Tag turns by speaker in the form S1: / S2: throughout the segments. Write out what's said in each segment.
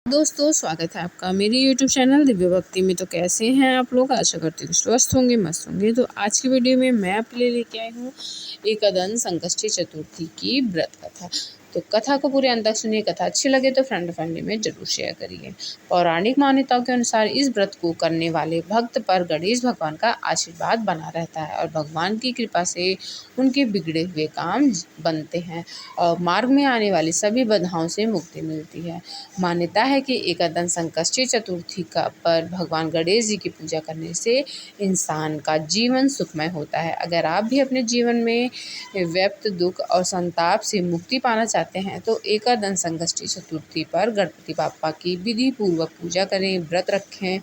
S1: दोस्तों, स्वागत है आपका मेरे YouTube चैनल दिव्य भक्ति में। तो कैसे हैं आप लोग? आशा करती हूँ स्वस्थ होंगे, मस्त होंगे। तो आज की वीडियो में मैं आपके लिए लेके आई हूँ एकदन संकष्टी चतुर्थी की व्रत कथा। तो कथा को पूरे अंत तक सुनिए। कथा अच्छी लगे तो फ्रेंड फैमिली में जरूर शेयर करिए। पौराणिक मान्यताओं के अनुसार इस व्रत को करने वाले भक्त पर गणेश भगवान का आशीर्वाद बना रहता है और भगवान की कृपा से उनके बिगड़े हुए काम बनते हैं और मार्ग में आने वाली सभी बाधाओं से मुक्ति मिलती है। मान्यता है कि एकदन संकष्टी चतुर्थी का पर भगवान गणेश जी की पूजा करने से इंसान का जीवन सुखमय होता है। अगर आप भी अपने जीवन में व्यक्त दुख और संताप से मुक्ति पाना चाहते हैं तो एकदन संकष्टी चतुर्थी पर गणपति बाप्पा की विधि पूर्वक पूजा करें, व्रत रखें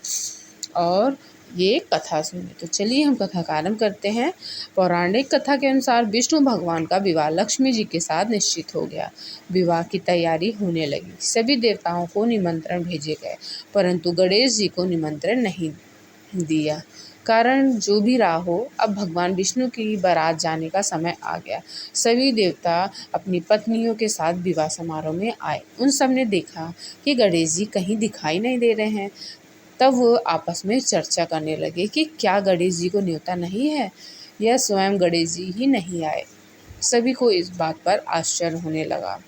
S1: और ये कथा सुने। तो चलिए हम कथा का आरंभ करते हैं। पौराणिक कथा के अनुसार विष्णु भगवान का विवाह लक्ष्मी जी के साथ निश्चित हो गया। विवाह की तैयारी होने लगी। सभी देवताओं को निमंत्रण भेजे गए, परंतु गणेश जी को निमंत्रण नहीं दिया। कारण जो भी रहा हो, अब भगवान विष्णु की बारात जाने का समय आ गया। सभी देवता अपनी पत्नियों के साथ विवाह समारोह में आए। उन सब ने देखा कि गणेश जी कहीं दिखाई नहीं दे रहे हैं। तब वो आपस में चर्चा करने लगे कि क्या गणेश जी को न्योता नहीं है या स्वयं गणेश जी ही नहीं आए। सभी को इस बात पर आश्चर्य होने लगा।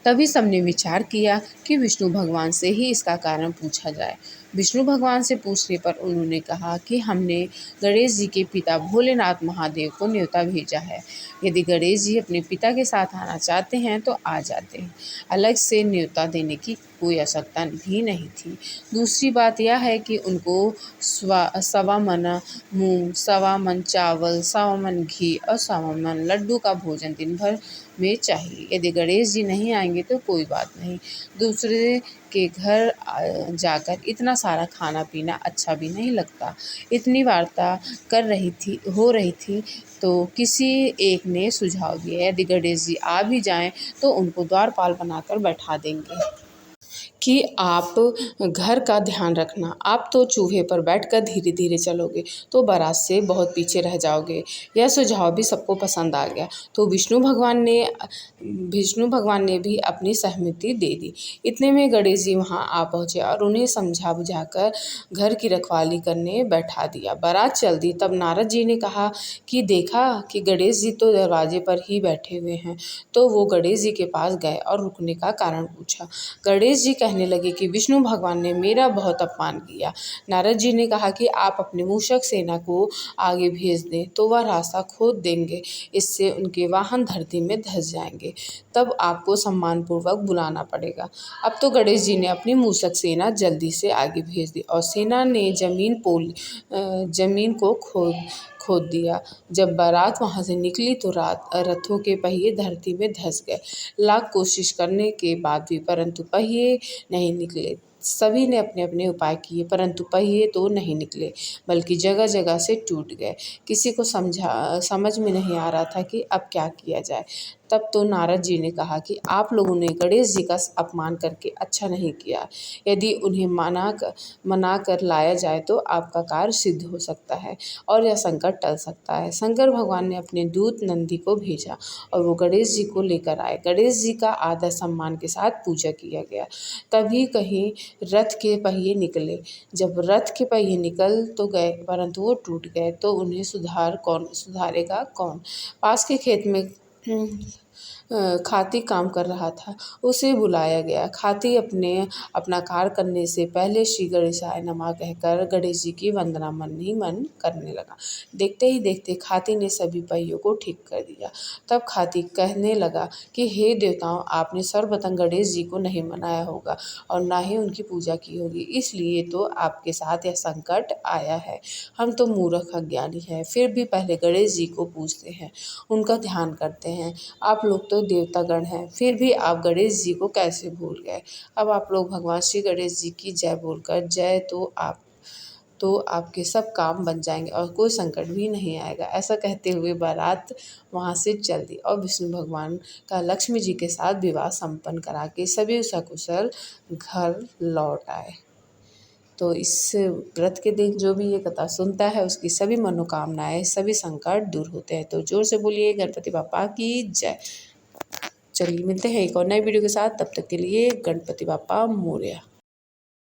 S1: तभी सबने विचार किया कि विष्णु भगवान से ही इसका कारण पूछा जाए। विष्णु भगवान से पूछने पर उन्होंने कहा कि हमने गणेश जी के पिता भोलेनाथ महादेव को न्योता भेजा है। यदि गणेश जी अपने पिता के साथ आना चाहते हैं तो आ जाते हैं। अलग से न्योता देने की कोई आवश्यकता भी नहीं थी। दूसरी बात यह है कि उनको सवा मन मूंग, सवा मन चावल, सवा मन घी और सवा मन लड्डू का भोजन दिन भर में चाहिए। यदि गणेश जी नहीं आएंगे तो कोई बात नहीं, दूसरे के घर जाकर इतना सारा खाना पीना अच्छा भी नहीं लगता। इतनी वार्ता हो रही थी तो किसी एक ने सुझाव दिया, यदि गणेश जी आ भी जाएं तो उनको द्वारपाल बनाकर बैठा देंगे कि आप घर का ध्यान रखना। आप तो चूहे पर बैठकर धीरे धीरे चलोगे तो बारात से बहुत पीछे रह जाओगे। यह सुझाव भी सबको पसंद आ गया। तो विष्णु भगवान ने भी अपनी सहमति दे दी। इतने में गणेश जी वहाँ आ पहुँचे और उन्हें समझा बुझाकर घर की रखवाली करने बैठा दिया। बारात चल दी। तब नारद जी ने कहा कि देखा कि गणेश जी तो दरवाजे पर ही बैठे हुए हैं। तो वो गणेश जी के पास गए और रुकने का कारण पूछा। गणेश जी कहने लगे कि विष्णु भगवान ने मेरा बहुत अपमान किया। नारद जी ने कहा कि आप अपने मूषक सेना को आगे भेज दें तो वह रास्ता खोद देंगे। इससे उनके वाहन धरती में धंस जाएंगे। तब आपको सम्मानपूर्वक बुलाना पड़ेगा। अब तो गणेश जी ने अपनी मूषक सेना जल्दी से आगे भेज दी और सेना ने जमीन को खोद दिया। जब बारात वहां से निकली तो रथों के पहिए धरती में धंस गए। लाख कोशिश करने के बाद भी परंतु पहिए नहीं निकले। सभी ने अपने अपने उपाय किए परंतु पहिए तो नहीं निकले, बल्कि जगह जगह से टूट गए। किसी को समझ में नहीं आ रहा था कि अब क्या किया जाए। तब तो नारद जी ने कहा कि आप लोगों ने गणेश जी का अपमान करके अच्छा नहीं किया। यदि उन्हें मना कर लाया जाए तो आपका कार्य सिद्ध हो सकता है और यह संकट टल सकता है। शंकर भगवान ने अपने दूत नंदी को भेजा और वो गणेश जी को लेकर आए। गणेश जी का आदर सम्मान के साथ पूजा किया गया। तभी कहीं रथ के पहिए निकले। जब रथ के पहिए निकल तो गए परंतु वो टूट गए तो उन्हें सुधारेगा कौन। पास के खेत में खाती काम कर रहा था, उसे बुलाया गया। खाती अपना कार्य करने से पहले श्री गणेशाय नमः कहकर गणेश जी की वंदना मन ही मन करने लगा। देखते ही देखते खाती ने सभी पहियों को ठीक कर दिया। तब खाती कहने लगा कि हे देवताओं, आपने सर्वप्रथम गणेश जी को नहीं मनाया होगा और ना ही उनकी पूजा की होगी, इसलिए तो आपके साथ यह संकट आया है। हम तो मूर्ख अज्ञानी हैं, फिर भी पहले गणेश जी को पूजते हैं, उनका ध्यान करते हैं। आप लोग तो देवतागण हैं, फिर भी आप गणेश जी को कैसे भूल गए। अब आप लोग भगवान श्री गणेश जी की जय बोलकर जय तो आपके सब काम बन जाएंगे और कोई संकट भी नहीं आएगा। ऐसा कहते हुए बारात वहाँ से चल दी और विष्णु भगवान का लक्ष्मी जी के साथ विवाह संपन्न करा के सभी सकुशल घर लौट आए। तो इस व्रत के दिन जो भी ये कथा सुनता है उसकी सभी मनोकामनाएं, सभी संकट दूर होते हैं। तो जोर से बोलिए गणपति बाप्पा की जय। चलिए मिलते हैं एक और नई वीडियो के साथ, तब तक के लिए गणपति बाप्पा मोरया।